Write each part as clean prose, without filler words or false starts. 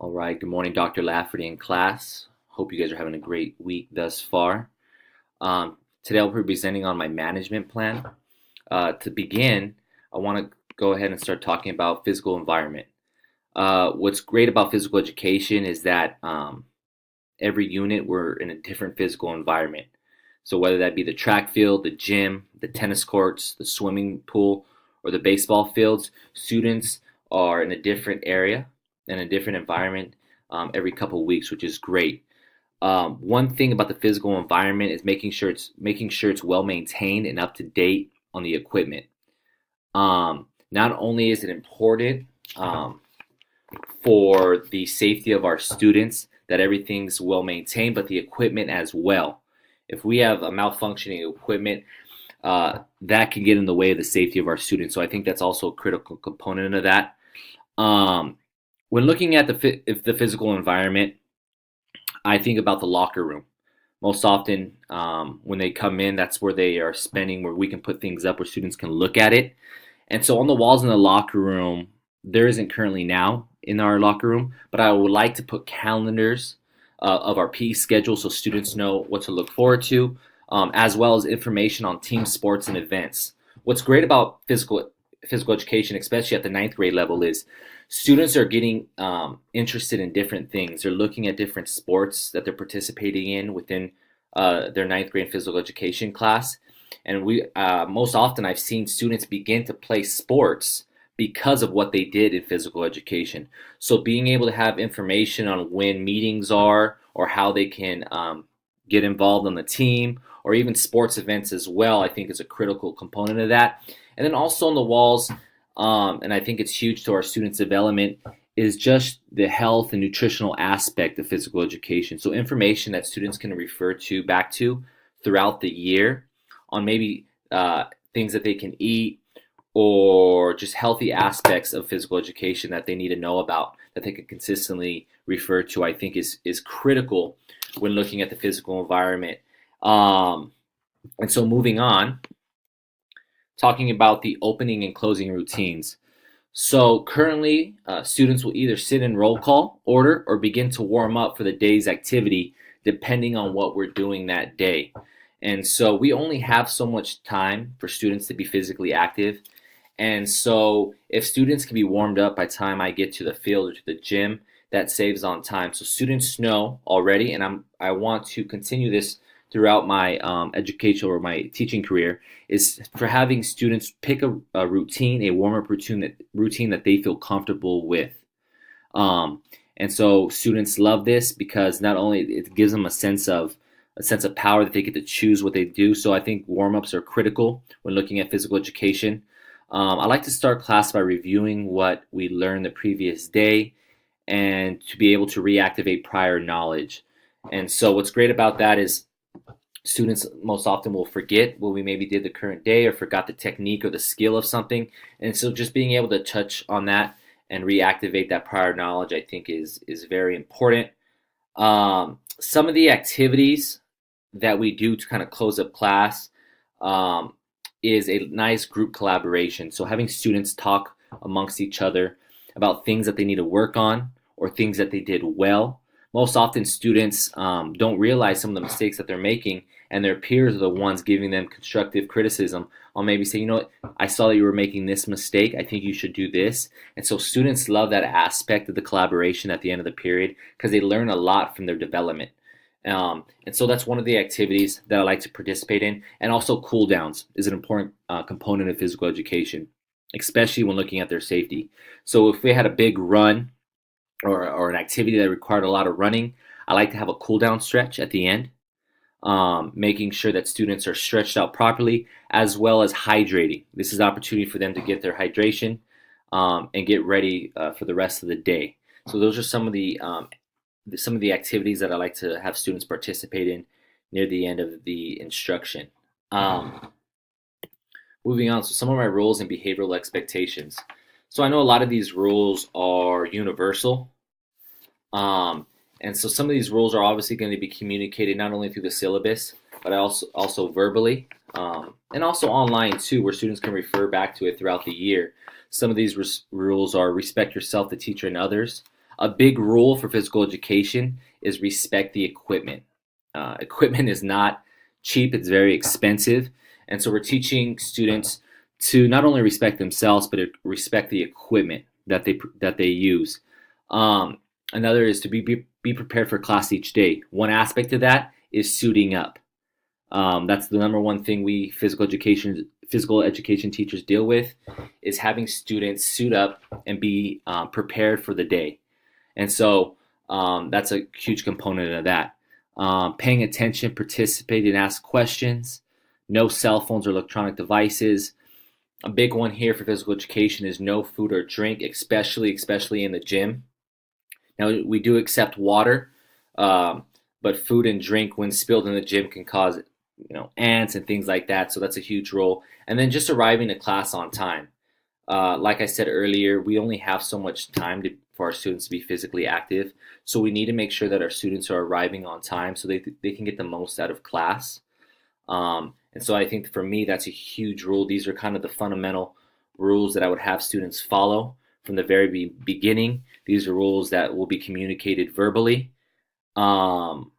All right, good morning, Dr. Lafferty and class. Hope you guys are having a great week thus far. Today I'll be presenting on my management plan. To begin, I want to go ahead and start talking about physical environment. What's great about physical education is that every unit we're in a different physical environment. So whether that be the track field, the gym, the tennis courts, the swimming pool, or the baseball fields, students are in a different area in a different environment every couple of weeks, which is great. One thing about the physical environment is making sure it's well maintained and up to date on the equipment. Not only is it important for the safety of our students that everything's well maintained, but the equipment as well. If we have a malfunctioning equipment, that can get in the way of the safety of our students. So I think that's also a critical component of that. When looking at the physical environment, I think about the locker room. Most often, when they come in, that's where they are spending, where we can put things up where students can look at it. And so on the walls in the locker room, there isn't currently now in our locker room, but I would like to put calendars of our PE schedule so students know what to look forward to, as well as information on team sports and events. What's great about physical education, especially at the ninth grade level, is students are getting interested in different things. They're looking at different sports that they're participating in within their ninth grade physical education class. And we most often I've seen students begin to play sports because of what they did in physical education. So being able to have information on when meetings are or how they can get involved on the team or even sports events as well, I think is a critical component of that. And then also on the walls, and I think it's huge to our students' development, is just the health and nutritional aspect of physical education. So information that students can refer to back to throughout the year on maybe things that they can eat or just healthy aspects of physical education that they need to know about that they can consistently refer to, I think is critical when looking at the physical environment. And so moving on, talking about the opening and closing routines. So currently, students will either sit in roll call order or begin to warm up for the day's activity, depending on what we're doing that day. And so we only have so much time for students to be physically active. And so if students can be warmed up by the time I get to the field or to the gym, that saves on time. So students know already, and I want to continue this throughout my educational or my teaching career, is for having students pick a routine, a warm-up routine that they feel comfortable with. And so students love this because not only it gives them a sense of power that they get to choose what they do. So I think warm-ups are critical when looking at physical education. I like to start class by reviewing what we learned the previous day and to be able to reactivate prior knowledge. And so what's great about that is students most often will forget what we maybe did the current day or forgot the technique or the skill of something. And so just being able to touch on that and reactivate that prior knowledge, I think is very important. Some of the activities that we do to kind of close up class is a nice group collaboration. So having students talk amongst each other about things that they need to work on or things that they did well. Most often students don't realize some of the mistakes that they're making, and their peers are the ones giving them constructive criticism on maybe say, you know what, I saw that you were making this mistake. I think you should do this. And so students love that aspect of the collaboration at the end of the period because they learn a lot from their development. And so that's one of the activities that I like to participate in. And also cool downs is an important component of physical education, especially when looking at their safety. So if we had a big run or an activity that required a lot of running, I like to have a cool down stretch at the end, making sure that students are stretched out properly, as well as hydrating. This is an opportunity for them to get their hydration and get ready for the rest of the day. So those are some of the activities that I like to have students participate in near the end of the instruction. Moving on, so some of my rules and behavioral expectations. So I know a lot of these rules are universal. And so some of these rules are obviously going to be communicated not only through the syllabus, but also verbally, and also online too, where students can refer back to it throughout the year. Some of these rules are respect yourself, the teacher, and others. A big rule for physical education is respect the equipment. Equipment is not cheap, it's very expensive. And so we're teaching students to not only respect themselves, but respect the equipment that they use. Another is to be prepared for class each day. One aspect of that is suiting up. That's the number one thing we physical education teachers deal with, is having students suit up and be prepared for the day. And so that's a huge component of that. Paying attention, participate, and ask questions. No cell phones or electronic devices. A big one here for physical education is no food or drink, especially in the gym. Now, we do accept water, but food and drink when spilled in the gym can cause, ants and things like that. So that's a huge role. And then just arriving to class on time. Like I said earlier, we only have so much time for our students to be physically active. So we need to make sure that our students are arriving on time so they can get the most out of class. And so I think for me, that's a huge rule. These are kind of the fundamental rules that I would have students follow from the very beginning. These are rules that will be communicated verbally. And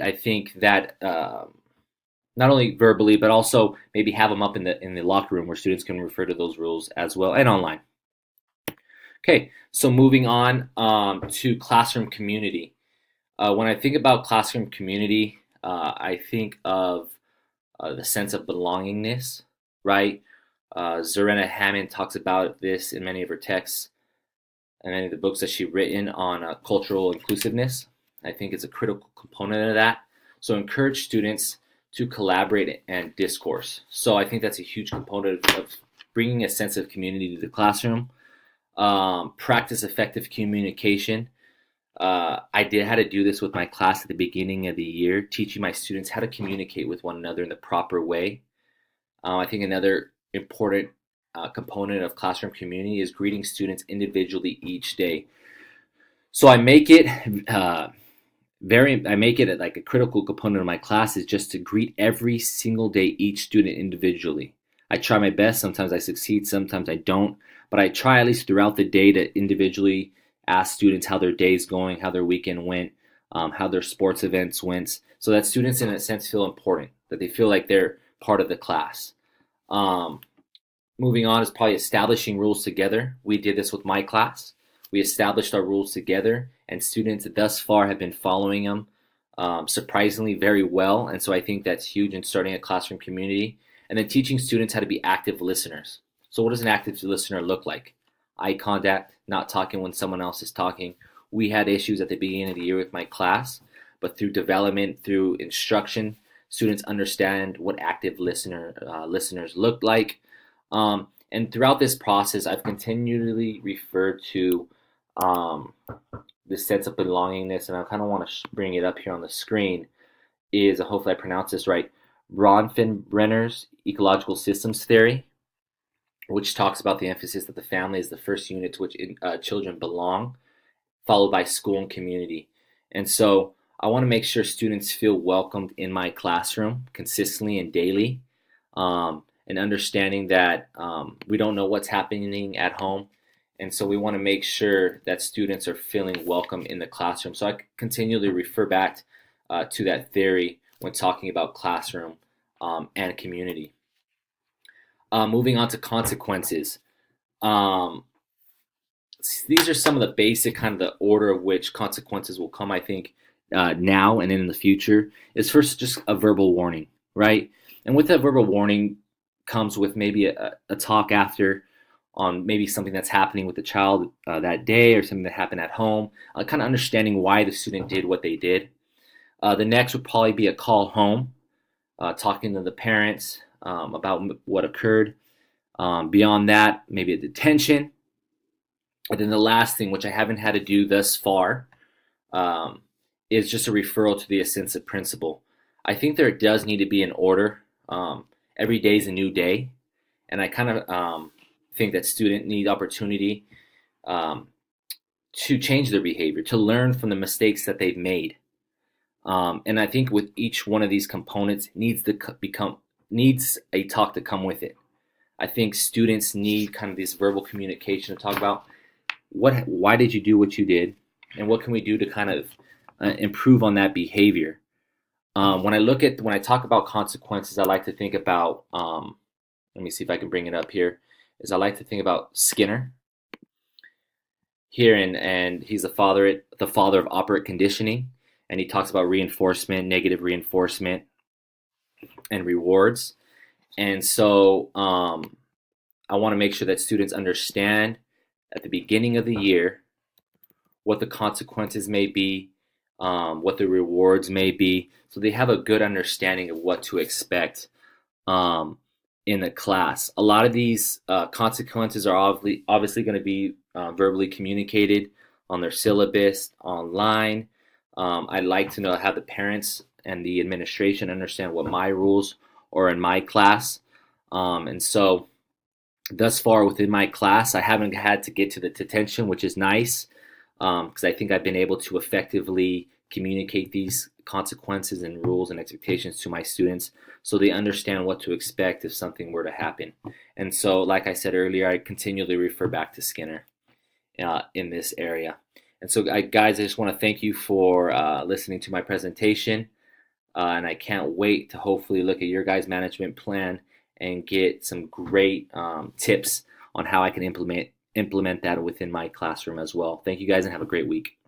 I think that not only verbally, but also maybe have them up in the locker room where students can refer to those rules as well, and online. Okay, so moving on to classroom community. When I think about classroom community, I think of the sense of belongingness, right? Zarena Hammond talks about this in many of her texts and many of the books that she's written on cultural inclusiveness. I think it's a critical component of that. So encourage students to collaborate and discourse. So I think that's a huge component of bringing a sense of community to the classroom. Practice effective communication. I did how to do this with my class at the beginning of the year, teaching my students how to communicate with one another in the proper way. I think another important component of classroom community is greeting students individually each day. So I make it like a critical component of my class is just to greet every single day each student individually. I try my best. Sometimes I succeed, sometimes I don't, but I try at least throughout the day to individually ask students how their day's going, how their weekend went, how their sports events went, so that students in a sense feel important, that they feel like they're part of the class. Moving on is probably establishing rules together. We did this with my class. We established our rules together, and students thus far have been following them surprisingly very well, and so I think that's huge in starting a classroom community. And then teaching students how to be active listeners. So what does an active listener look like? Eye contact, not talking when someone else is talking. We had issues at the beginning of the year with my class, but through development, through instruction, students understand what active listeners look like. And throughout this process, I've continually referred to this sense of belongingness, and I kind of want to bring it up here on the screen, is, hopefully I pronounce this right, Bronfenbrenner's ecological systems theory, which talks about the emphasis that the family is the first unit to which children belong, followed by school and community. And so I want to make sure students feel welcomed in my classroom consistently and daily, and understanding that we don't know what's happening at home. And so we want to make sure that students are feeling welcome in the classroom. So I continually refer back to that theory when talking about classroom and community. Moving on to consequences. These are some of the basic kind of the order of which consequences will come, I think, now and in the future. Is first just a verbal warning, right? And with that verbal warning comes with maybe a talk after on maybe something that's happening with the child that day, or something that happened at home, kind of understanding why the student did what they did. The next would probably be a call home, talking to the parents about what occurred. Beyond that, maybe a detention. And then the last thing, which I haven't had to do thus far, is just a referral to the assistant principal. I think there does need to be an order. Every day is a new day. And I kind of think that students need opportunity to change their behavior, to learn from the mistakes that they've made. And I think with each one of these components needs a talk to come with it. I think students need kind of this verbal communication to talk about why did you do what you did, and what can we do to kind of improve on that behavior. When I talk about consequences, I like to think about let me see if I can bring it up here. Is I like to think about Skinner here, and he's the father of operant conditioning, and he talks about reinforcement, negative reinforcement, and rewards. And so I want to make sure that students understand at the beginning of the year what the consequences may be, what the rewards may be, so they have a good understanding of what to expect um, in the class. A lot of these consequences are obviously going to be verbally communicated on their syllabus, online. I'd like to know how the parents and the administration understand what my rules are in my class. And so thus far within my class, I haven't had to get to the detention, which is nice because I think I've been able to effectively communicate these consequences and rules and expectations to my students so they understand what to expect if something were to happen. And so, like I said earlier, I continually refer back to Skinner in this area. And so, guys, I just want to thank you for listening to my presentation. And I can't wait to hopefully look at your guys' management plan and get some great tips on how I can implement that within my classroom as well. Thank you guys and have a great week.